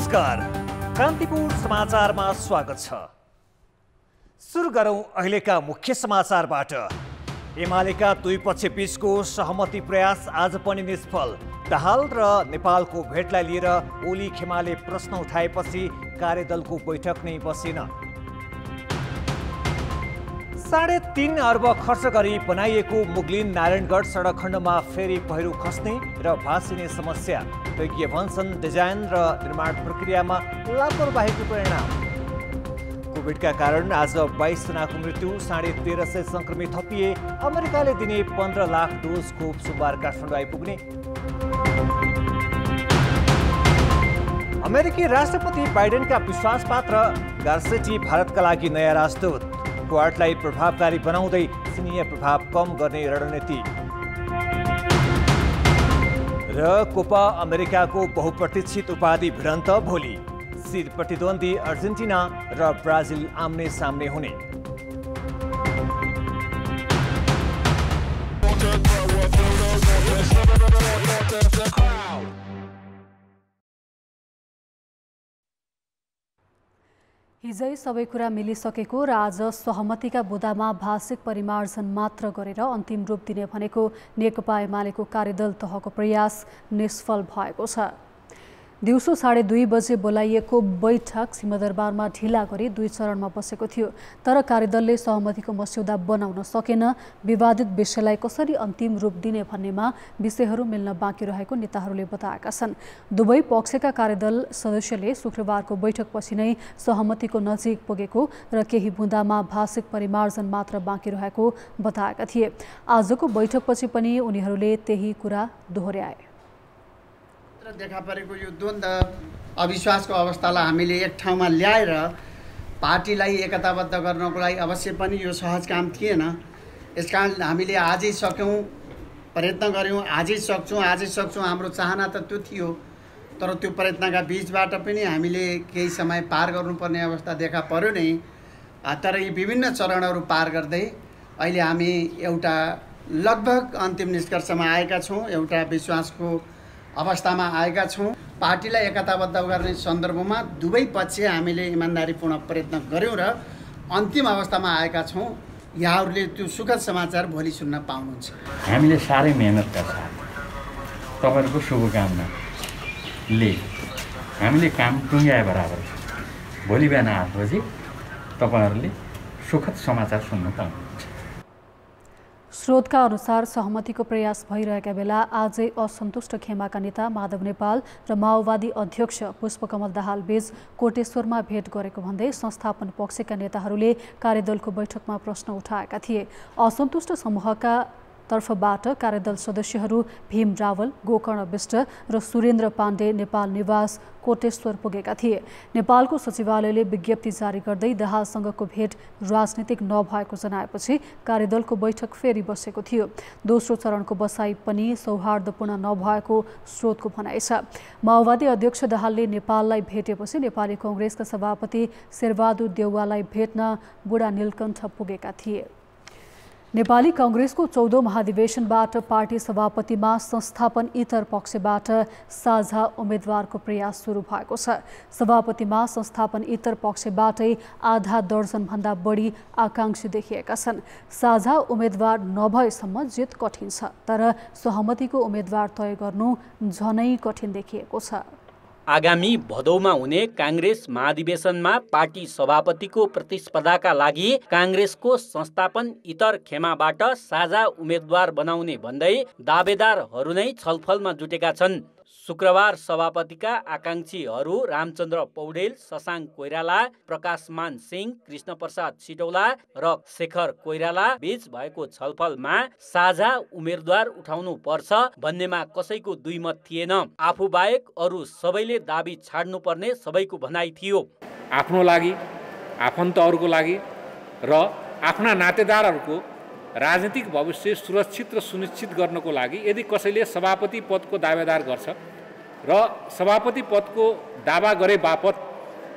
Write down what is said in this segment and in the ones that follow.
नमस्कार, क्रान्तिपुर समाचारमा स्वागत छ। सुरु गरौं अहिलेका मुख्य समाचारबाट। एमालेका दुई पक्ष बीचको सहमति प्रयास आज पनि निष्फल। दाहाल र नेपालको भेटलाई लिएर ओली खेमाले प्रश्न उठाएपछि कार्यदलको बैठक नै बसेन। 3.5 अर्ब खर्च गरी बनाइएको मुगलिन नारायणगढ सडक खण्डमा फेरि पहिरो खस्ने र भासिने समस्या। विज्ञ भन्छन् डिजाइन र निर्माण प्रक्रियामा लापरवाहीको परिणाम। कोभिडका कारण आज 22 जनाको मृत्यु, 1350 संक्रमित थपिए। अमेरिकाले दिने 15 लाख डोज खोप सोमबार काठमाडौँ आइपुग्ने। अमेरिकी राष्ट्रपति बाइडेनका विश्वासपात्र गार्सेटी भारतका लागि नयाँ राजदूत। क्वाडलाई प्रभावकारी बनाउँदै सिनीय प्रभाव कम गर्ने रणनीति। र कोपा अमेरिकाको बहुप्रतीक्षित उपाधि भिडन्त भोलि। सिर प्रतिद्वन्दी अर्जेन्टिना र ब्राजिल आम्ने सामने हुने। हिजै सबै कुरा मिलिसकेको र आज सहमतिका बुँदामा भाषिक परिमार्जन मात्र गरेर अन्तिम रूप दिने भनेको नेकपा एमालेको कार्यदल तहको प्रयास निष्फल भएको छ। दिउँसो 2:30 बजे बोलाइएको बैठक सिंहदरबारमा ढिला गरी 2 चरणमा बसेको थियो। तर कार्यदलले सहमतिको मस्यौदा बनाउन सकेन। विवादित विषयलाई कसरी अन्तिम रूप दिने भन्नेमा विषयहरू मिल्न बाँकी रहेको नेताहरूले बताएका छन्। दुवै पक्षका कार्यदल सदस्यले शुक्रबारको बैठकपछि नै सहमतिको नजिक पुगेको र केही बुँदामा भाषिक परिमार्जन मात्र बाँकी रहेको बताएका थिए। आजको बैठकपछि पनि उनीहरूले त्यही कुरा दोहोर्याए। देखा परेको यो द्वन्द्व अविश्वासको अवस्थालाई हामीले एक ठाउँमा ल्याएर पार्टीलाई एकताबद्ध गर्नको लागि अवश्य पनि यो सहज काम थिएन। यसकारण हामीले आजै सक्यौँ, प्रयत्न गऱ्यौँ, आजै सक्छौँ हाम्रो चाहना त त्यो थियो। तर त्यो प्रयत्नका बीचबाट पनि हामीले केही समय पार गर्नुपर्ने अवस्था देखा पर्यो नै। तर यी विभिन्न चरणहरू पार गर्दै अहिले हामी एउटा लगभग अन्तिम निष्कर्षमा आएका छौँ, एउटा विश्वासको अवस्थामा आएका छौँ। पार्टीलाई एकताबद्ध गर्ने सन्दर्भमा दुवै पक्ष हामीले इमान्दारीपूर्ण प्रयत्न गऱ्यौँ र अन्तिम अवस्थामा आएका छौँ। यहाँहरूले त्यो सुखद समाचार भोलि सुन्न पाउनुहुन्छ। हामीले साह्रै मेहनतका साथ तपाईँहरूको शुभकामनाले हामीले काम टुङ्ग्याए बराबर छ। भोलि बिहान 8 बजे तपाईँहरूले सुखद समाचार सुन्न पाउनुहुन्छ। स्रोतका अनुसार सहमतिको प्रयास भइरहेका बेला आजै असन्तुष्ट खेमाका नेता माधव नेपाल र माओवादी अध्यक्ष पुष्पकमल दाहाल बीच कोटेश्वरमा भेट गरेको भन्दै संस्थापन पक्षका नेताहरूले कार्यदलको बैठकमा प्रश्न उठाएका थिए। असन्तुष्ट समूहका तर्फबाट कार्यदल सदस्यहरू भीम रावल, गोकर्ण विष्ट र सुरेन्द्र पाण्डे नेपाल निवास कोटेश्वर पुगेका थिए। नेपालको सचिवालयले विज्ञप्ति जारी गर्दै दाहालसँगको भेट राजनीतिक नभएको जनाएपछि कार्यदलको बैठक फेरि बसेको थियो। दोस्रो चरणको बसाई पनि सौहार्दपूर्ण नभएको स्रोतको भनाइ छ। माओवादी अध्यक्ष दाहालले नेपाललाई भेटेपछि नेपाली कांग्रेसका सभापति शेरबहादुर देउवालाई भेट्न बुढा नीलकण्ठ पुगेका थिए। नेपाली कांग्रेसको 14औं महाधिवेशनबाट पार्टी सभापतिमा संस्थापन इतर पक्षबाट साझा उम्मेदवारको प्रयास सुरु भएको छ। सभापतिमा संस्थापन इतर पक्षबाटै आधा दर्जनभन्दा बढी आकांक्षी देखिएका छन्। साझा उम्मेदवार नभएसम्म जित कठिन छ, तर सहमतिको उम्मेदवार तय गर्नु झनै कठिन देखिएको छ। आगामी भदौमा हुने कांग्रेस महाधिवेशनमा पार्टी सभापतिको प्रतिस्पर्धाका लागि कांग्रेसको संस्थापन इतर खेमाबाट साझा उम्मेदवार बनाउने भन्दै दावेदारहरू नै छलफलमा जुटेका छन्। शुक्रबार सभापतिका आकांक्षीहरू रामचन्द्र पौडेल, शशाङ्क कोइराला, प्रकाशमान सिंह, कृष्णप्रसाद सिटौला र शेखर कोइराला बीच भएको छलफलमा साझा उम्मेदवार उठाउनु पर्छ भन्नेमा कसैको दुई मत थिएन। आफू बाहेक अरू सबैले दाबी छाड्नुपर्ने सबैको भनाइ थियो। आफ्नो लागि, आफन्तहरूको लागि र आफ्ना नातेदारहरूको राजनीतिक भविष्य सुरक्षित र सुनिश्चित गर्नको लागि यदि कसैले सभापति पदको दावेदार गर्छ र सभापति पदको दावा गरे बापत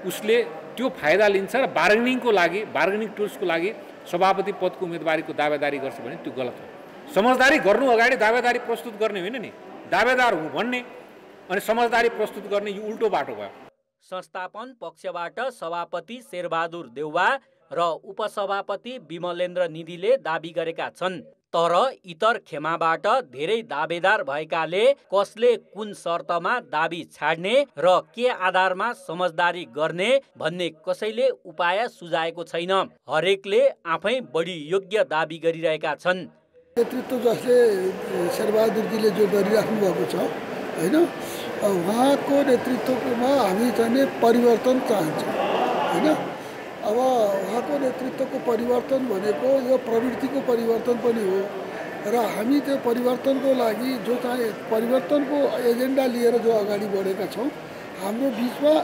उसले त्यो फाइदा लिन्छ र बार्गेनिङ टुल्सको लागि सभापति पदको उम्मेदवारीको दावेदारी गर्छ भने त्यो गलत हो। समझदारी गर्नु अगाडि दावेदारी प्रस्तुत गर्ने होइन नि, दावेदार हुँ भन्ने अनि समझदारी प्रस्तुत गर्ने यो उल्टो बाटो भयो। संस्थापन पक्षबाट सभापति शेरबहादुर देउवा र उपसभापति विमलेन्द्र निधिले दाबी गरेका छन्। तर इतर खेमाबाट धेरै दावेदार भएकाले कसले कुन शर्तमा दाबी छाड्ने र के आधारमा समझदारी गर्ने भन्ने कसैले उपाय सुझाएको छैन। हरेकले आफै बढी योग्य दाबी गरिरहेका छन्। नेतृत्व जसले शेरबहादुरजीले जो गरिराख्नु भएको छ हैन, उहाँको नेतृत्वमा हामी चाहिँ परिवर्तन चाहन्छौँ हैन। अब उहाँको नेतृत्वको परिवर्तन भनेको यो प्रवृत्तिको परिवर्तन पनि हो र हामी त्यो परिवर्तनको लागि जो चाहिँ परिवर्तनको एजेन्डा लिएर जो अगाडि बढेका छौँ, हाम्रो बिचमा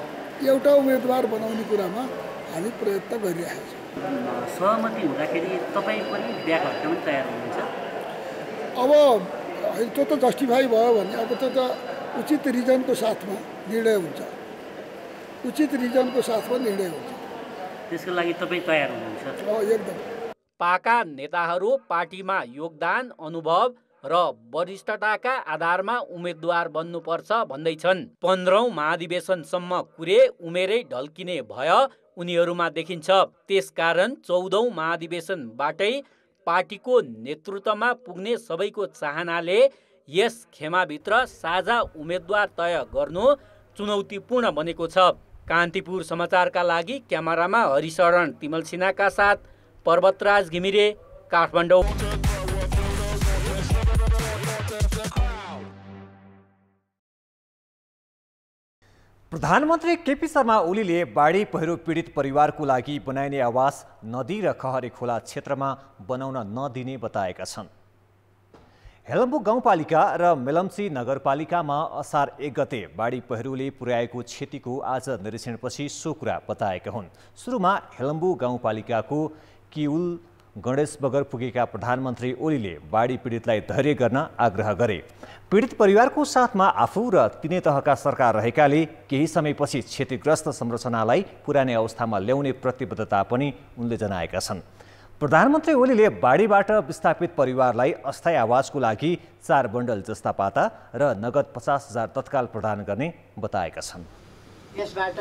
एउटा उम्मेदवार बनाउने कुरामा हामी प्रयत्न गरिरहेका छौँ। सहमति हुँदाखेरि तपाईँ पनि ब्याक हट्न पनि तयार हुनुहुन्छ? अब त्यो त जस्टिफाई भयो भने अब त्यो त उचित रिजनको साथमा निर्णय हुन्छ, उचित रिजनको साथमा निर्णय हुन्छ। त्यसको लागि तपाईँ तयार हुनुहुन्छ? एकदम। पाका नेताहरू पार्टीमा योगदान, अनुभव र वरिष्ठताका आधारमा उम्मेद्वार बन्नुपर्छ भन्दैछन्। 15औं महाधिवेशनसम्म कुरे उमेरै ढल्किने भय उनीहरूमा देखिन्छ। त्यसकारण 14औं महाधिवेशनबाटै पार्टीको नेतृत्वमा पुग्ने सबैको चाहनाले यस खेमाभित्र साझा उम्मेद्वार तय गर्नु चुनौतीपूर्ण बनेको छ। कान्तिपुर समाचारका लागि क्यामेरामा हरिशरण तिमल सिन्हाका साथ पर्वतराज घिमिरे, काठमाडौँ। प्रधानमन्त्री केपी शर्मा ओलीले बाढी पहिरो पीडित परिवारको लागि बनाइने आवास नदी र खहरे खोला क्षेत्रमा बनाउन नदिने बताएका छन्। हेलम्बु गाउँपालिका र मेलम्ची नगरपालिकामा असार 1 गते बाढी पहिरोले पुर्याएको क्षतिको आज निरीक्षणपछि सो कुरा बताएका हुन्। सुरुमा हेलम्बु गाउँपालिकाको किउल गणेश बगर पुगेका प्रधानमन्त्री ओलीले बाढी पीडितलाई धैर्य गर्न आग्रह गरे। पीडित परिवारको साथमा आफू र तिनै तहका सरकार रहेकाले केही समयपछि क्षतिग्रस्त संरचनालाई पुरानै अवस्थामा ल्याउने प्रतिबद्धता पनि उनले जनाएका छन्। प्रधानमन्त्री ओलीले बाढीबाट विस्थापित परिवारलाई अस्थायी आवासको लागि 4 बन्डल जस्ता पाता र नगद 50,000 तत्काल प्रदान गर्ने बताएका छन्। यसबाट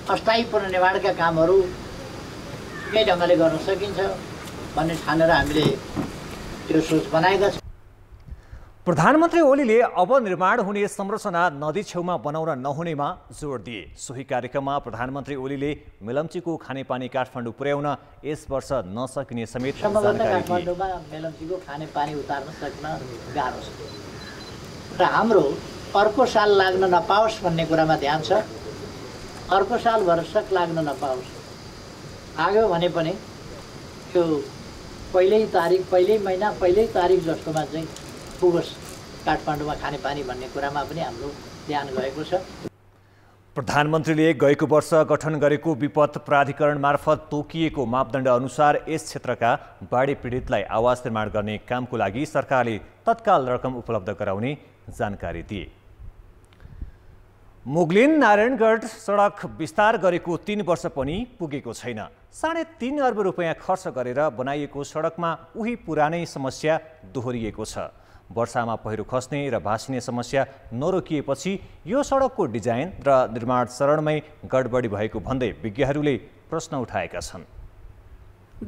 अस्थायी पुनर्निर्माणका कामहरू कुनै ढङ्गले गर्न सकिन्छ भन्ने ठानेर हामीले त्यो सोच बनाएका छौँ। प्रधानमन्त्री ओलीले अब निर्माण हुने संरचना नदी छेउमा बनाउन नहुनेमा जोड दिए। सोही कार्यक्रममा प्रधानमन्त्री ओलीले मेलम्चीको खानेपानी काठमाडौँ पुर्याउन यस वर्ष नसकिने समेत जानकारी दिए। काठमाडौँमा मेलम्चीको खानेपानी उतार्न सक्न गाह्रो छ र हाम्रो अर्को साल लाग्न नपाओस् भन्ने कुरामा ध्यान छ। अर्को साल भरसक लाग्न नपाओस्, आयो भने पनि त्यो पहिल्यै महिना पहिल्यै तारिक जस्तोमा चाहिँ पुगोस् काठमाडौँमा खानेपानी भन्ने कुरामा पनि हाम्रो ध्यान गएको छ। प्रधानमन्त्रीले गएको वर्ष गठन गरेको विपद प्राधिकरण मार्फत तोकिएको मापदण्ड अनुसार यस क्षेत्रका बाढी पीडितलाई आवास निर्माण गर्ने कामको लागि सरकारले तत्काल रकम उपलब्ध गराउने जानकारी दिए। मुगलिन नारायणगढ सडक विस्तार गरेको 3 वर्ष पनि पुगेको छैन। 3.5 अर्ब रुपियाँ खर्च गरेर बनाइएको सडकमा उही पुरानै समस्या दोहोरिएको छ। वर्षामा पहिरो खस्ने र भासिने समस्या नरोकिएपछि यो सडकको डिजाइन र निर्माण चरणमै गडबडी भएको भन्दै विज्ञहरूले प्रश्न उठाएका छन्।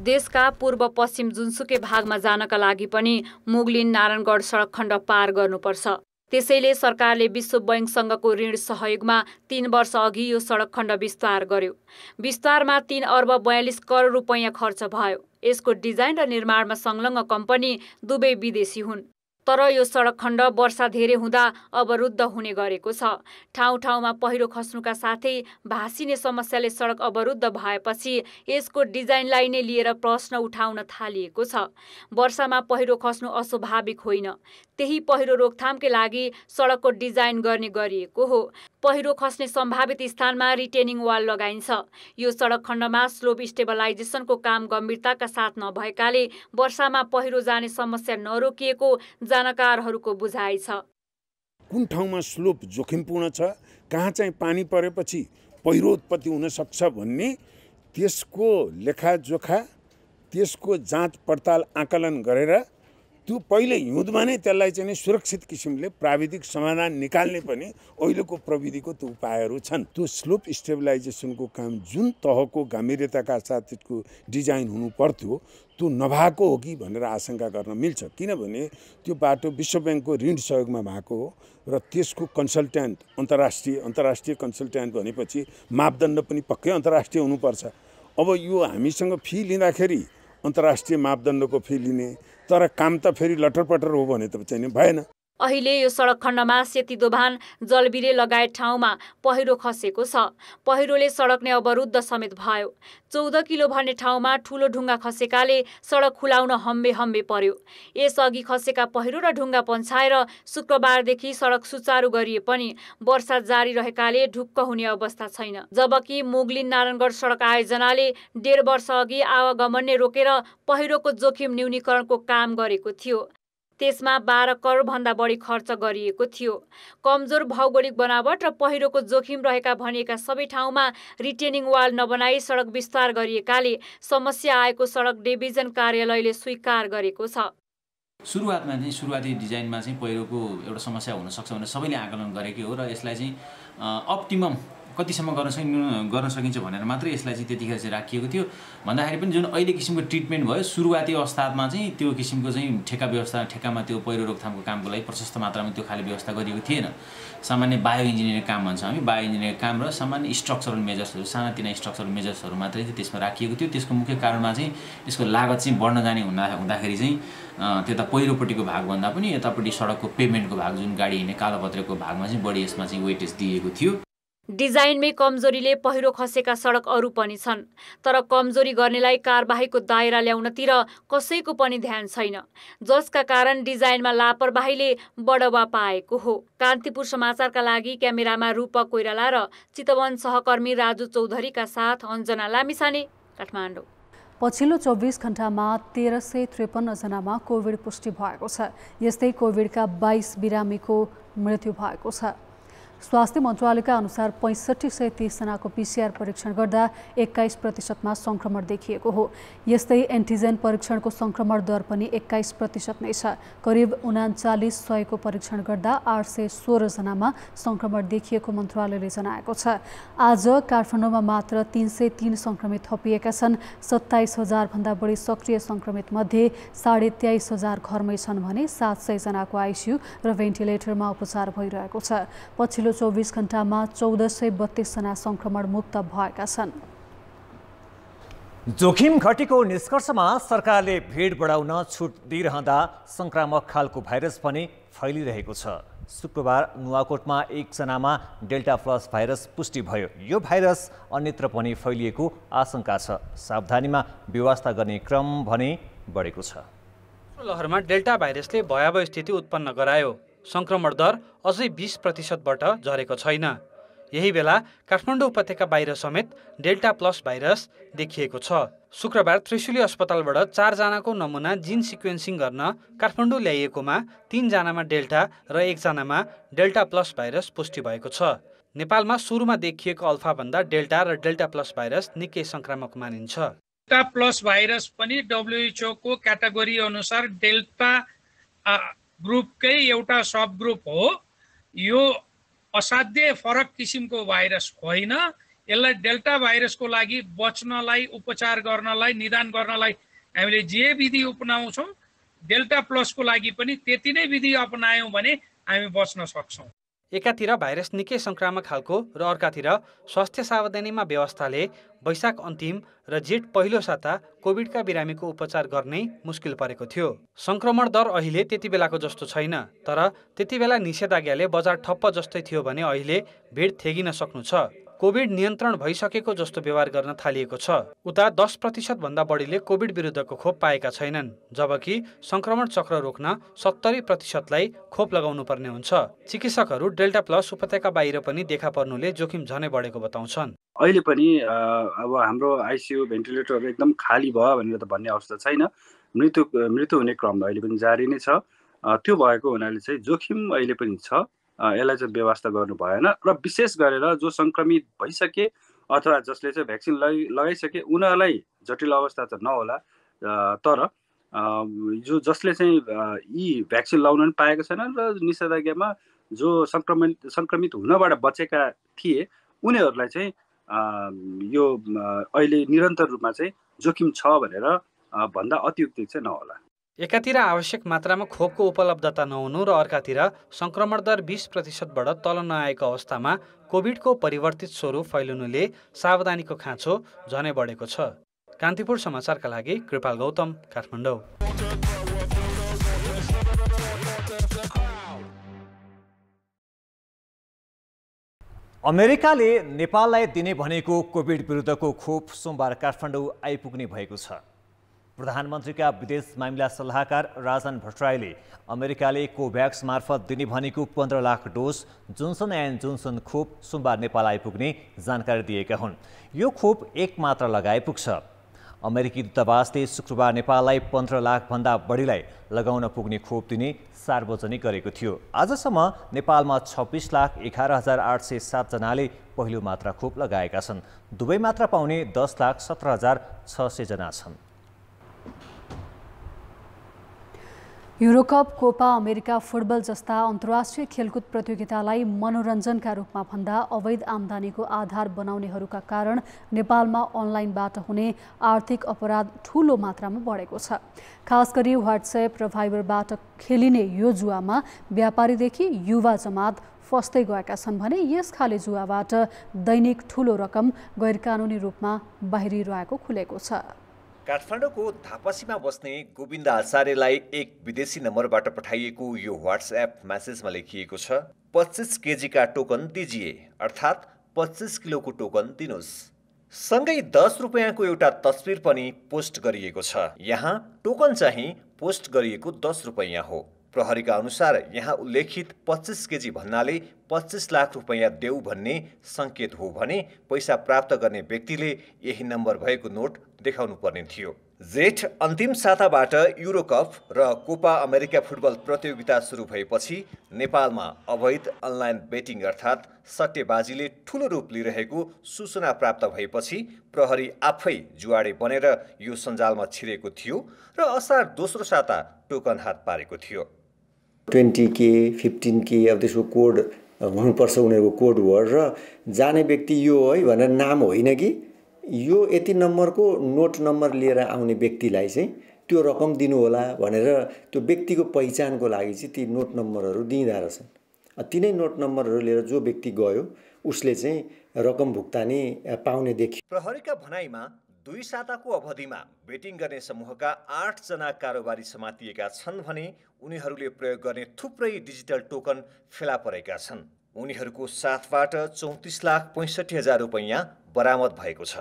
देशका पूर्व पश्चिम जुनसुकै भागमा जानका लागि पनि मुगलिन नारायणगढ सडक खण्ड पार गर्नुपर्छ। त्यसैले सरकारले विश्व बैंकसँगको ऋण सहयोगमा 3 वर्ष अघि यो सडक खण्ड विस्तार गर्यो। विस्तारमा 3 अर्ब 42 करोड रुपैयाँ खर्च भयो। यसको डिजाइन र निर्माणमा संलग्न कम्पनी दुवै विदेशी हुन्। तर यो सडक खण्ड वर्षा धेरै हुँदा अवरुद्ध हुने गरेको छ। ठाउँ ठाउँमा पहिरो खस्नुका साथै भासिने समस्याले सडक अवरुद्ध भएपछि यसको डिजाइनलाई नै लिएर प्रश्न उठाउन थालिएको छ। वर्षामा पहिरो खस्नु अस्वाभाविक होइन, त्यही पहिरो रोकथामकै लागि सडकको डिजाइन गर्ने गरिएको हो। पहिरो खस्ने सम्भावित स्थानमा रिटेनिङ वाल लगाइन्छ। यो सडक खण्डमा स्लोप स्टेबलाइजेसनको काम गम्भीरताका साथ नभएकाले वर्षामा पहिरो जाने समस्या नरोकिएको जानकारहरूको बुझाइ छ। कुन ठाउँमा स्लोप जोखिमपूर्ण छ, कहाँ चाहिँ पानी परेपछि पहिरो उत्पत्ति हुन सक्छ भन्ने त्यसको लेखाजोखा, त्यसको जाँच पडताल आकलन गरेर त्यो पहिले हिउँदमा नै त्यसलाई चाहिँ सुरक्षित किसिमले प्राविधिक समाधान निकाल्ने पनि अहिलेको प्रविधिको त्यो उपायहरू छन्। त्यो स्लोप स्टेबलाइजेसनको काम जुन तहको गम्भीरताका साथ त्यसको डिजाइन हुनु पर्थ्यो त्यो नभएको हो कि भनेर आशंका गर्न मिल्छ। किनभने त्यो बाटो विश्व ब्याङ्कको ऋण सहयोगमा भएको हो र त्यसको कन्सल्ट्यान्ट अन्तर्राष्ट्रिय कन्सल्ट्यान्ट भनेपछि मापदण्ड पनि पक्कै अन्तर्राष्ट्रिय हुनुपर्छ। अब यो हामीसँग फी लिँदाखेरि अन्तर्राष्ट्रिय मापदण्डको फी लिने, तर काम त फेरि लटरपटर हो भने त चाहिँ भएन। अहिले यो सडक खण्डमा सेतीदोभान, जलबिरे लगायत ठाउँमा पहिरो खसेको छ। पहिरोले सडक नै अवरुद्ध समेत भयो। 14 किलो भन्ने ठाउँमा ठूलो ढुङ्गा खसेकाले सडक खुलाउन हम्बे पर्यो। यसअघि खसेका पहिरो र ढुङ्गा पन्छाएर शुक्रबारदेखि सडक सुचारू गरिए पनि वर्षा जारी रहेकाले ढुक्क हुने अवस्था छैन। जबकि मुगलिन नारायणगढ सडक आयोजनाले 1.5 वर्ष अघि आवागमन नै रोकेर पहिरोको जोखिम न्यूनीकरणको काम गरेको थियो। त्यसमा 12 करोड भन्दा बढी खर्च गरिएको थियो। कमजोर भौगोलिक बनावट र पहिरोको जोखिम रहेका भनिएका सबै ठाउँमा रिटेनिङ वाल नबनाई सडक विस्तार गरिएकाले समस्या आएको सडक डिभिजन कार्यालयले स्वीकार गरेको छ। सुरुवातमा चाहिँ सुरुवाती डिजाइनमा चाहिँ पहिरोको एउटा समस्या हुन सक्छ भनेर सबैले आकलन गरेकै हो र यसलाई चाहिँ अप्टिमम कतिसम्म गर्न सकिन्छ भनेर मात्रै यसलाई चाहिँ त्यतिखेर चाहिँ राखिएको थियो। भन्दाखेरि पनि जुन अहिले किसिमको ट्रिटमेन्ट भयो सुरुवाती अवस्थामा चाहिँ त्यो किसिमको चाहिँ ठेकामा त्यो पहिरो रोकथामको कामको लागि प्रशस्त मात्रामा त्यो खाले व्यवस्था गरिएको थिएन। सामान्य बायो इन्जिनियरिङ काम भन्छ हामी, बायो इन्जिनियरिङ काम र सामान्य स्ट्रक्चरल मेजर्सहरू, सानातिना स्ट्रक्चरल मेजर्सहरू मात्रै चाहिँ त्यसमा राखिएको थियो। त्यसको मुख्य कारणमा चाहिँ यसको लागत चाहिँ बढ्न जाने हुँदाखेरि चाहिँ त्यता पहिरोपट्टिको भागभन्दा पनि यतापट्टि सडकको पेभमेन्टको भाग जुन गाडी हिँड्ने कालोपत्रेको भागमा चाहिँ बढी यसमा चाहिँ वेटेज दिएको थियो। डिजाइनमै कमजोरीले पहिरो खसेका सडक अरू पनि छन्, तर कमजोरी गर्नेलाई कारबाहीको दायरा ल्याउनतिर कसैको पनि ध्यान छैन, जसका कारण डिजाइनमा लापरवाहीले बढावा पाएको हो। कान्तिपुर समाचारका लागि क्यामेरामा रूपक कोइराला र चितवन सहकर्मी राजु चौधरीका साथ अञ्जना लामिछाने, काठमाडौँ। पछिल्लो 24 घण्टामा 1353 जनामा कोभिड पुष्टि भएको छ। यस्तै कोभिडका 22 बिरामीको मृत्यु भएको छ। स्वास्थ्य मन्त्रालयका अनुसार 6530 जनाको PCR परीक्षण गर्दा 21% संक्रमण देखिएको हो। यस्तै एन्टिजेन परीक्षणको संक्रमण दर पनि 21% नै छ। करिब 3900 को परीक्षण गर्दा 816 जनामा संक्रमण देखिएको मन्त्रालयले जनाएको छ। आज काठमाडौँमा मात्र 303 संक्रमित थपिएका छन्। 27000 भन्दा बढी सक्रिय संक्रमित मध्ये 23500 घरमै छन् भने 700 जनाको आइसियु र भेन्टिलेटरमा उपचार भइरहेको छ। पछिल्लो 24 घण्टामा 1432 जना संक्रमण मुक्त भएका छन्। जोखिम घटेको निष्कर्षमा सरकारले भिड बढाउन छुट दिइरहँदा संक्रामक खालको भाइरस पनि फैलिरहेको छ। शुक्रबार नुवाकोटमा 1 जनामा डेल्टा प्लस भाइरस पुष्टि भयो। यो भाइरस अन्यत्र पनि फैलिएको आशंका छ। सावधानीमा व्यवस्था गर्ने क्रम भने बढेको छ। लहरमा डेल्टा भाइरसले भयावह स्थिति उत्पन्न गरायो। संक्रमण दर अझै 20%बाट झरेको छैन। यही बेला काठमाडौँ उपत्यका बाहिर समेत डेल्टा प्लस भाइरस देखिएको छ। शुक्रबार त्रिशुली अस्पतालबाट 4 जनाको नमुना जिन सिक्वेन्सिङ गर्न काठमाडौँ ल्याइएकोमा 3 जनामा डेल्टा र 1 जनामा डेल्टा प्लस भाइरस पुष्टि भएको छ। नेपालमा सुरुमा देखिएको अल्फाभन्दा डेल्टा र डेल्टा प्लस भाइरस निकै संक्रामक मानिन्छ। डेल्टा प्लस भाइरस पनि WHO को क्याटेगोरी अनुसार डेल्टा ग्रुपकै एउटा सब ग्रुप हो। यो असाध्यै फरक किसिमको भाइरस होइन। यसलाई डेल्टा भाइरसको लागि बच्नलाई, उपचार गर्नलाई, निदान गर्नलाई हामीले जे विधि अपनाउँछौँ, डेल्टा प्लसको लागि पनि त्यति नै विधि अपनायौँ भने हामी बच्न सक्छौँ। एकातिर भाइरस निकै संक्रामक खालको र अर्कातिर स्वास्थ्य सावधानीमा व्यवस्थाले वैशाख अन्तिम र जेठ पहिलो साता कोभिडका बिरामीको उपचार गर्नै मुस्किल परेको थियो। संक्रमण दर अहिले त्यति बेलाको जस्तो छैन, तर त्यति बेला निषेधाज्ञाले बजार ठप्प जस्तै थियो भने अहिले भिड थेगिन सक्नु छ। कोभिड नियन्त्रण भइसकेको जस्तो व्यवहार गर्न थालिएको छ। उता 10% भन्दा बढीले कोभिड विरुद्धको खोप पाएका छैनन्, जबकि संक्रमण चक्र रोक्न 70%लाई खोप लगाउनु पर्ने हुन्छ। चिकित्सकहरू डेल्टा प्लस उपत्यका बाहिर पनि देखा पर्नुले जोखिम झनै बढेको बताउँछन्। अहिले पनि अब हाम्रो आइसियु भेन्टिलेटरहरू एकदम खाली भयो भनेर त भन्ने अवस्था छैन। मृत्यु हुने क्रम अहिले पनि जारी नै छ। त्यो भएको हुनाले चाहिँ जोखिम अहिले पनि छ। यसलाई चाहिँ व्यवस्था गर्नु भएन र विशेष गरेर जो संक्रमित भइसके अथवा जसले चाहिँ भ्याक्सिन लगाइसके उनीहरूलाई जटिल अवस्था त नहोला, तर जो जसले चाहिँ यी भ्याक्सिन लाउन पनि पाएका छैनन् र निषेधाज्ञामा जो सङ्क्रमित हुनबाट बचेका थिए उनीहरूलाई चाहिँ यो अहिले निरन्तर रूपमा चाहिँ जोखिम छ भनेर भन्दा अतियुक्ति चाहिँ नहोला। एकातिर आवश्यक मात्रामा खोपको उपलब्धता नहुनु र अर्कातिर सङ्क्रमण दर 20%बाट तल नआएको अवस्थामा कोभिडको परिवर्तित स्वरूप फैलिनुले सावधानीको खाँचो झनै बढेको छ। कान्तिपुर समाचारका लागि कृपाल गौतम, काठमाडौँ। अमेरिकाले नेपाललाई दिने भनेको कोभिड विरुद्धको खोप सोमबार काठमाडौँ आइपुग्ने भएको छ। प्रधानमन्त्रीका विदेश मामिला सल्लाहकार राजन भट्टराईले अमेरिकाले कोभ्याक्स मार्फत दिने भनेको 15 lakh dose Johnson and Johnson खोप सोमबार नेपाल आइपुग्ने जानकारी दिएका हुन्। यो खोप एक मात्र लगाए पुग्छ। अमेरिकी दूतावासले शुक्रबार नेपाललाई 15 लाखभन्दा बढीलाई लगाउन पुग्ने खोप दिने सार्वजनिक गरेको थियो। आजसम्म नेपालमा 26,11,807 जनाले पहिलो मात्रा खोप लगाएका छन्। दुवै मात्रा पाउने 10,17,600 जना छन्। युरोकप, कोपा अमेरिका फुटबल जस्ता अन्तर्राष्ट्रिय खेलकुद प्रतियोगितालाई मनोरञ्जनका रूपमा भन्दा अवैध आम्दानीको आधार बनाउनेहरूका कारण नेपालमा अनलाइनबाट हुने आर्थिक अपराध ठूलो मात्रामा बढेको छ। खास गरी व्हाट्सएप र भाइबरबाट खेलिने यो जुवामा व्यापारीदेखि युवा जमात फस्दै गएका छन् भने यस खाले जुवाबाट दैनिक ठूलो रकम गैरकानुनी रूपमा बाहिरिरहेको खुलेको छ। काठमाडौँको धापसीमा बस्ने गोविन्द आचार्यलाई एक विदेशी नम्बरबाट पठाइएको यो व्हाट्सएप मेसेजमा लेखिएको छ, 25 केजीका टोकन दिजिए, अर्थात् 25 किलोको टोकन दिनुहोस्। सँगै 10 रुपियाँको एउटा तस्बिर पनि पोस्ट गरिएको छ। यहाँ टोकन चाहिँ पोस्ट गरिएको 10 रुपियाँ हो। प्रहरीका अनुसार यहाँ उल्लेखित 25 केजी भन्नाले 25 लाख रुपियाँ देऊ भन्ने सङ्केत हो भने पैसा प्राप्त गर्ने व्यक्तिले यही नम्बर भएको नोट देखाउनु पर्ने थियो। जेठ अन्तिम साताबाट युरोकप र कोपा अमेरिका फुटबल प्रतियोगिता सुरु भएपछि नेपालमा अवैध अनलाइन बेटिङ अर्थात् सट्टेबाजीले ठूलो रूप लिइरहेको सूचना प्राप्त भएपछि प्रहरी आफै जुवाडे बनेर यो सञ्जालमा छिरेको थियो र असार दोस्रो साता टोकन हात पारेको थियो। 20K, 15K अब त्यसको कोड हुनुपर्छ, उनीहरूको कोड वर्ड र जाने व्यक्ति यो है भनेर नाम होइन कि यो यति नम्बरको नोट नम्बर लिएर आउने व्यक्तिलाई चाहिँ त्यो रकम दिनु होला भनेर त्यो व्यक्तिको पहिचानको लागि चाहिँ ती नोट नम्बरहरू दिइँदा रहेछन्। तिनै नोट नम्बरहरू लिएर जो व्यक्ति गयो उसले चाहिँ रकम भुक्तानी पाउने देखियो। प्रहरीका भनाइमा 2 साताको अवधिमा बेटिङ गर्ने समूहका 8 जना कारोबारी समातिएका छन् भने उनीहरूले प्रयोग गर्ने थुप्रै डिजिटल टोकन फेला परेका छन्। उनीहरूको साथबाट 34,65,000 रुपैयाँ बरामद भएको छ।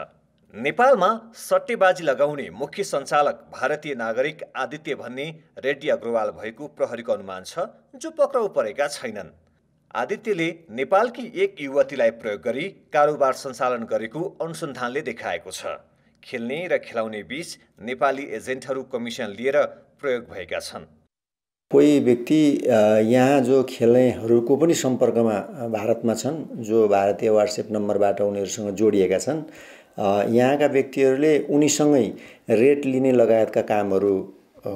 नेपालमा सट्टेबाजी लगाउने मुख्य सञ्चालक भारतीय नागरिक आदित्य भन्ने रेड्डी अग्रवाल भएको प्रहरीको अनुमान छ, जो पक्राउ परेका छैनन्। आदित्यले नेपालकी एक युवतीलाई प्रयोग गरी कारोबार सञ्चालन गरेको अनुसन्धानले देखाएको छ। खेल्ने र खेलाउने बीच नेपाली एजेन्टहरू कमिसन लिएर प्रयोग भएका छन्। कोही व्यक्ति यहाँ जो खेल्नेहरूको पनि सम्पर्कमा भारतमा छन्, जो भारतीय व्हाट्सएप नम्बरबाट उनीहरूसँग जोडिएका छन्। यहाँका व्यक्तिहरूले उनीसँगै रेट लिने लगायतका कामहरू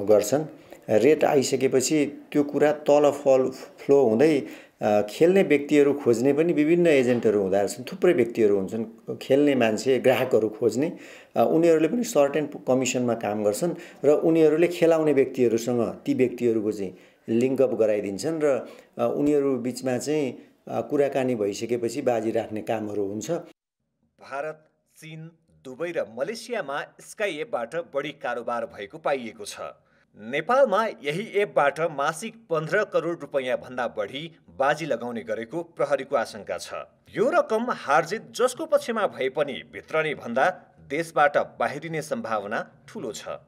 गर्छन्। रेट आइसकेपछि त्यो कुरा तल फ्लो हुँदै खेल्ने व्यक्तिहरू खोज्ने पनि विभिन्न एजेन्टहरू हुँदा रहेछन्। थुप्रै व्यक्तिहरू हुन्छन् खेल्ने मान्छे, ग्राहकहरू खोज्ने, उनीहरूले पनि सर्टेन कमिसनमा काम गर्छन् र उनीहरूले खेलाउने व्यक्तिहरूसँग ती व्यक्तिहरूको चाहिँ लिङ्कअप गराइदिन्छन् र उनीहरू बिचमा चाहिँ कुराकानी भइसकेपछि बाजी राख्ने कामहरू हुन्छ। भारत, चीन, दुबई र मलेसियामा स्काई एपबाट बढी कारोबार भएको पाइएको छ। नेपालमा यही एपबाट मासिक 15 करोड रुपैयाँ भन्दा बढी बाजी लगाउने गरेको प्रहरीको आशंका छ। यो रकम हारजित जसको पक्षमा भए पनि भित्रने भन्दा देशबाट बाहिरिने सम्भावना ठूलो छ।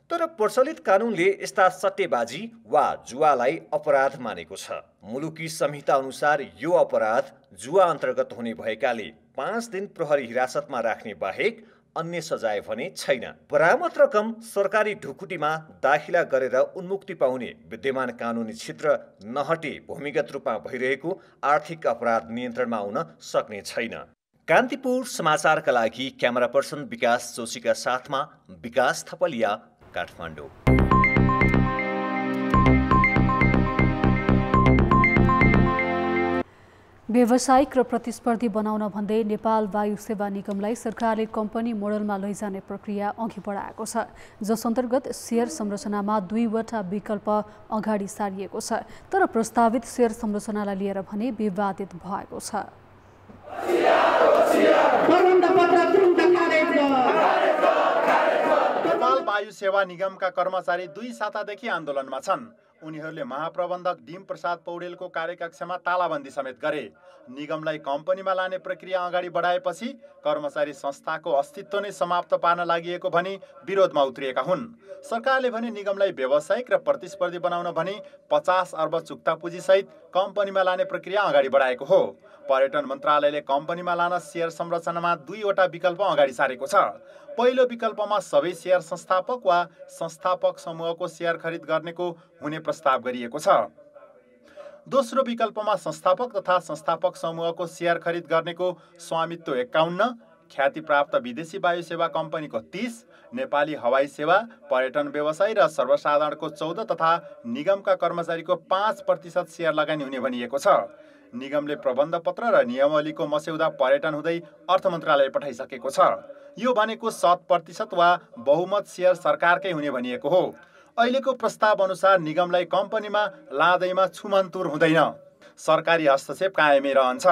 तर प्रचलित कानुनले यस्ता सट्टेबाजी वा जुवालाई अपराध मानेको छ। मुलुकी संहिता अनुसार यो अपराध जुवा अन्तर्गत हुने भएकाले 5 दिन प्रहरी हिरासतमा राख्ने बाहेक अन्य सजाय भने छैन। बरामद रकम सरकारी ढुकुटीमा दाखिला गरेर उन्मुक्ति पाउने विद्यमान कानुनी छिद्र नहटे भूमिगत रूपमा भइरहेको आर्थिक अपराध नियन्त्रणमा आउन सक्ने छैन। कान्तिपुर समाचारका लागि क्यामेरा पर्सन विकास जोशीका साथमा विकास थपलिया, काठमाडौँ। व्यावसायिक र प्रतिस्पर्धी बनाउन भन्दै नेपाल वायु सेवा निगमलाई सरकारले कम्पनी मोडलमा लैजाने प्रक्रिया अघि बढाएको छ, जस अन्तर्गत शेयर संरचनामा 2 वटा विकल्प अगाडि सारिएको छ। तर प्रस्तावित शेयर संरचनालाई लिएर भने विवादित भएको छ। नेपाल वायु सेवा निगमका कर्मचारी 2 सातादेखि आन्दोलनमा छन्। उनीहरूले महाप्रबन्धक डिम प्रसाद पौडेलको कार्यकक्षमा तालाबन्दी समेत गरे। निगमलाई कम्पनीमा लाने प्रक्रिया अगाडि बढाएपछि कर्मचारी संस्थाको अस्तित्व नै समाप्त पार्न लागि भनी विरोधमा उत्रिएका हुन्। सरकारले भने निगमलाई व्यावसायिक र प्रतिस्पर्धी बनाउन भनी 50 अर्ब चुक्ता पुँजीसहित कम्पनीमा लाने प्रक्रिया अगाडि बढाएको हो। पर्यटन मन्त्रालयले कम्पनीमा लान शेयर संरचनामा 2 वटा विकल्प अगाडि सारेको छ। पहिलो विकल्पमा सबै शेयर संस्थापक वा संस्थापक समूहको शेयर खरिद गर्नेको हुने प्रस्ताव गरिएको छ। दोस्रो विकल्पमा संस्थापक तथा संस्थापक समूहको शेयर खरिद गर्नेको स्वामित्व 51, ख्याति प्राप्त विदेशी वायु सेवा कम्पनीको 30, नेपाली हवाई सेवा, पर्यटन व्यवसाय र सर्वसाधारणको 14 तथा निगमका कर्मचारीको 5% शेयर लगानी हुने भनिएको छ। निगमले प्रबन्ध पत्र र नियमावलीको मस्यौदा पर्यटन हुँदै अर्थ मन्त्रालय पठाइसकेको छ। यो भनेको 100% वा बहुमत शेयर सरकारकै हुने भनिएको हो। अहिलेको प्रस्ताव अनुसार निगमलाई कम्पनीमा लाँदैमा छुमन्तुर हुँदैन। सरकारी हस्तक्षेप कायमै रहन्छ।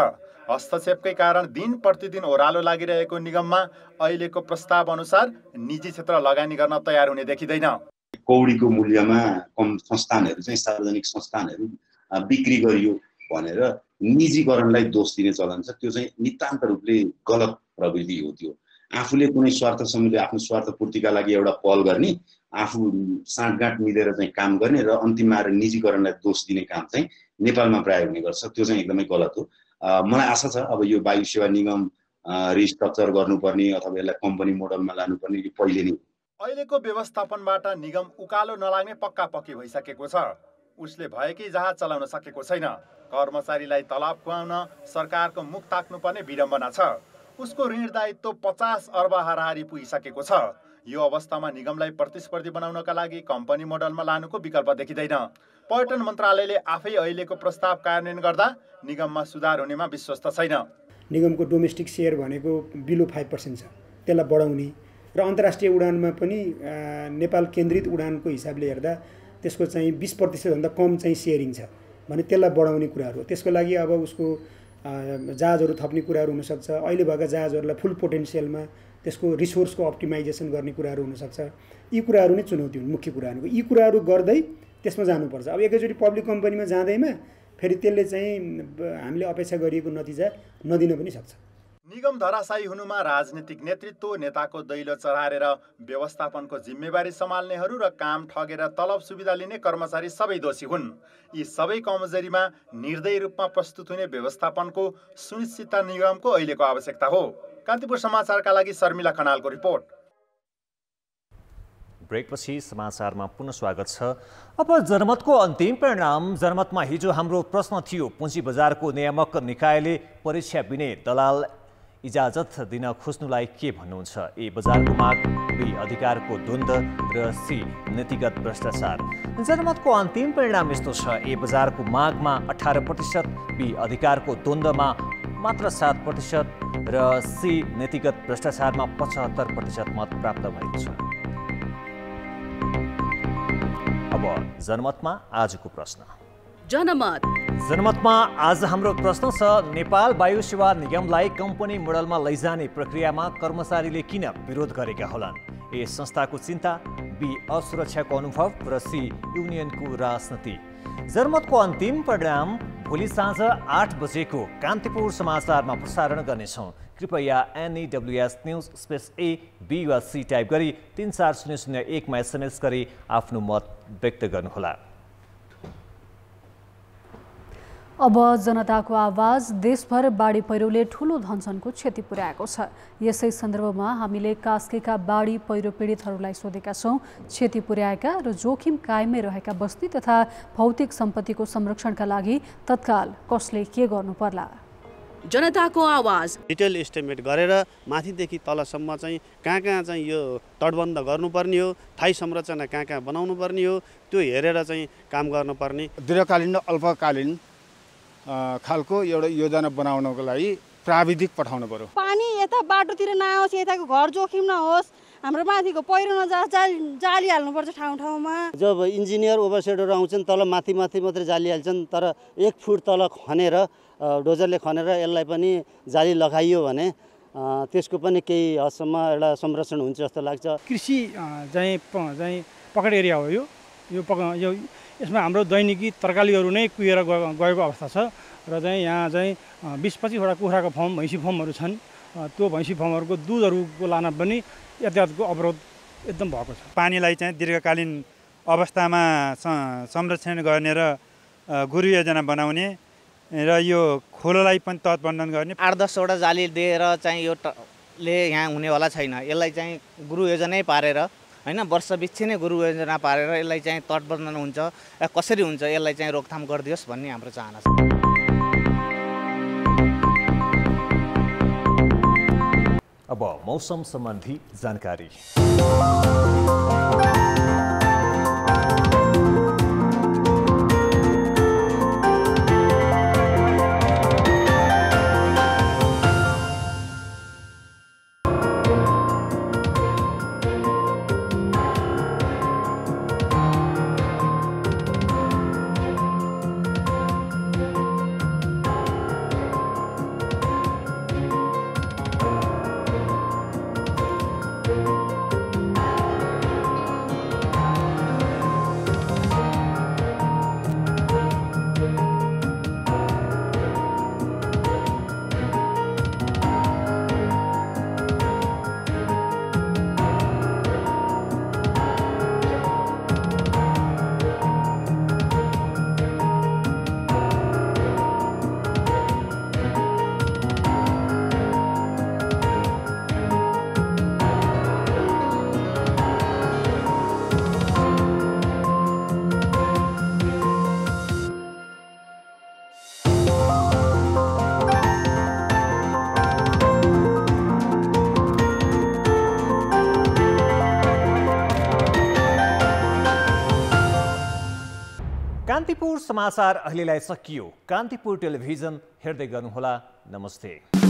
हस्तक्षेपकै कारण दिन प्रतिदिन ओह्रालो लागिरहेको निगममा अहिलेको प्रस्ताव अनुसार निजी क्षेत्र लगानी गर्न तयार हुने देखिँदैन। कौडीको मूल्यमा संस्थानहरू चाहिँ सार्वजनिक संस्थानहरू बिक्री गरियो भनेर निजीकरणलाई दोष दिने चलन छ। त्यो चाहिँ नितान्त रूपले गलत प्रविधि हो। त्यो आफूले कुनै स्वार्थ समूहले आफ्नो स्वार्थ पूर्तिका लागि एउटा पहल गर्ने, आफू साँठगाँठ मिलेर चाहिँ काम गर्ने र अन्तिममा आएर निजीकरणलाई दोष दिने काम चाहिँ नेपालमा प्राय हुने गर्छ। त्यो चाहिँ एकदमै गलत हो। मलाई आशा छ अब यो वायु सेवा निगम रिस्ट्रक्चर गर्नुपर्ने अथवा यसलाई कम्पनी मोडलमा लानुपर्ने यो पहिले नै। अहिलेको व्यवस्थापनबाट निगम उकालो नलाग्ने पक्का-पक्की भइसकेको छ। उसले भएकै जहाज चलाउन सकेको छैन। कर्मचारीलाई तलब खुवाउन सरकारको मुख ताक्नुपर्ने विडम्बना छ। उसको ऋण दायित्व 50 अर्ब हाराहारी पुगिसकेको छ। यो अवस्थामा निगमलाई प्रतिस्पर्धी बनाउनका लागि कम्पनी मोडलमा लानुको विकल्प देखिँदैन। पर्यटन मन्त्रालयले आफै अहिलेको प्रस्ताव कार्यान्वयन गर्दा निगममा सुधार हुनेमा विश्वस्त छैन। निगमको डोमेस्टिक शेयर भनेको बिलो 5% छ, त्यसलाई बढाउने र अन्तर्राष्ट्रिय उडानमा पनि नेपाल केन्द्रित उडानको हिसाबले हेर्दा त्यसको चाहिँ 20% भन्दा कम चाहिँ सेयरिङ छ भने त्यसलाई बढाउने कुराहरू हो। त्यसको लागि अब उसको जहाजहरू थप्ने कुराहरू हुनसक्छ। अहिले भएका जहाजहरूलाई फुल पोटेन्सियलमा त्यसको रिसोर्सको अप्टिमाइजेसन गर्ने कुराहरू हुनसक्छ। यी कुराहरू नै चुनौती हुन्, मुख्य कुराहरू। यी कुराहरू गर्दै त्यसमा जानुपर्छ। अब एकैचोटि पब्लिक कम्पनीमा जाँदैमा फेरि त्यसले चाहिँ हामीले अपेक्षा गरिएको नतिजा नदिन पनि सक्छ। निगम धराशायी हुनुमा राजनीतिक नेतृत्व, नेताको दैलो चढारेर व्यवस्थापनको जिम्मेवारी सम्हाल्नेहरू र काम ठगेर तलब सुविधा लिने कर्मचारी सबै दोषी हुन्। यी सबै कमजोरीमा निर्दयी रूपमा प्रस्तुत हुने व्यवस्थापनको सुनिश्चितता निगमको अहिलेको आवश्यकता हो। कान्तिपुर समाचारका लागि शर्मिला खनालको रिपोर्ट। ब्रेकपछि समाचारमा पुनः स्वागत छ। अब जनमतको अन्तिम परिणाम। जनमतमा हिजो हाम्रो प्रश्न थियो, पुँजी बजारको नियामक निकायले परीक्षा बिने दलाल इजाजत दिन खोज्नुलाई के भन्नुहुन्छ? ए बजारको माग, बी अधिकारको द्वन्द्व र सी नीतिगत भ्रष्टाचार। जनमतको अन्तिम परिणाम यस्तो छ। ए बजारको मागमा 18%, बी अधिकारको द्वन्द्वमा मात्र 7% र सी नीतिगत भ्रष्टाचारमा 75% मत प्राप्त भएको छ। अब जनमतमा आजको प्रश्न। जनमतमा आज हाम्रो प्रश्न छ, नेपाल वायु सेवा निगमलाई कम्पनी मोडलमा लैजाने प्रक्रियामा कर्मचारीले किन विरोध गरेका होलान्? ए संस्थाको चिन्ता, बी असुरक्षाको अनुभव र सी युनियनको राजनीति। जनमतको अन्तिम परिणाम भोलि साँझ 8 बजेको कान्तिपुर समाचारमा प्रसारण गर्नेछौँ। कृपया NEWS news space A, B वा C टाइप गरी 34001 मा SMS गरी आफ्नो मत व्यक्त गर्नुहोला। अब जनताको आवाज। देशभर बाढी पहिरोले ठूलो धनजनको क्षति पुर्याएको छ। यसै सन्दर्भमा हामीले कास्कीका बाढी पहिरो पीडितहरूलाई सोधेका छौँ। क्षति पुर्याएका र जोखिम कायमै रहेका बस्ती तथा भौतिक सम्पत्तिको संरक्षणका लागि तत्काल कसले के गर्नु पर्ला? जनताको आवाज। डिटेल एस्टिमेट गरेर माथिदेखि तलसम्म चाहिँ कहाँ चाहिँ यो तटबन्ध गर्नुपर्ने हो, स्थायी संरचना कहाँ बनाउनु पर्ने हो, त्यो हेरेर चाहिँ काम गर्नुपर्ने। दीर्घकालीन र अल्पकालीन खालको एउटा योजना बनाउनको लागि प्राविधिक पठाउनु पर्यो। पानी यता बाटोतिर नआओस्, यताको घर जोखिम नहोस्, हाम्रो माथिको पहिरो नजाओस्, जाली हाल्नुपर्छ ठाउँ ठाउँमा। जब इन्जिनियर ओभरसेडहरू आउँछन् तल माथि मात्रै जाली हाल्छन्, तर 1 फुट तल खनेर डोजरले खनेर यसलाई पनि जाली लगाइयो भने त्यसको पनि केही हदसम्म एउटा संरक्षण हुन्छ जस्तो लाग्छ। कृषि चाहिँ पकड एरिया हो यो यसमा हाम्रो दैनिकी तरकारीहरू नै कुहिएर गएको अवस्था छ र चाहिँ यहाँ चाहिँ 20-25वटा कुखुराको फर्म, भैँसी फर्महरू छन्। त्यो भैँसी फर्महरूको दुधहरूको लान पनि यातायातको अवरोध एकदम भएको छ। पानीलाई चाहिँ दीर्घकालीन अवस्थामा संरक्षण गर्ने र गुरु योजना बनाउने र यो खोलोलाई पनि तटबन्धन गर्ने। 8-10वटा जाली दिएर चाहिँ यो यहाँ हुनेवाला छैन। यसलाई चाहिँ गुरु योजनै पारेर होइन, वर्षबिच्छे नै गुरु योजना पारेर यसलाई चाहिँ तटबन्धन हुन्छ, कसरी हुन्छ यसलाई चाहिँ रोकथाम गरिदियोस् भन्ने हाम्रो चाहना छ। अब मौसम सम्बन्धी जानकारी। कान्तिपुर समाचार अहिलेलाई सकियो। कान्तिपुर टेलिभिजन हेर्दै गर्नुहोला। नमस्ते।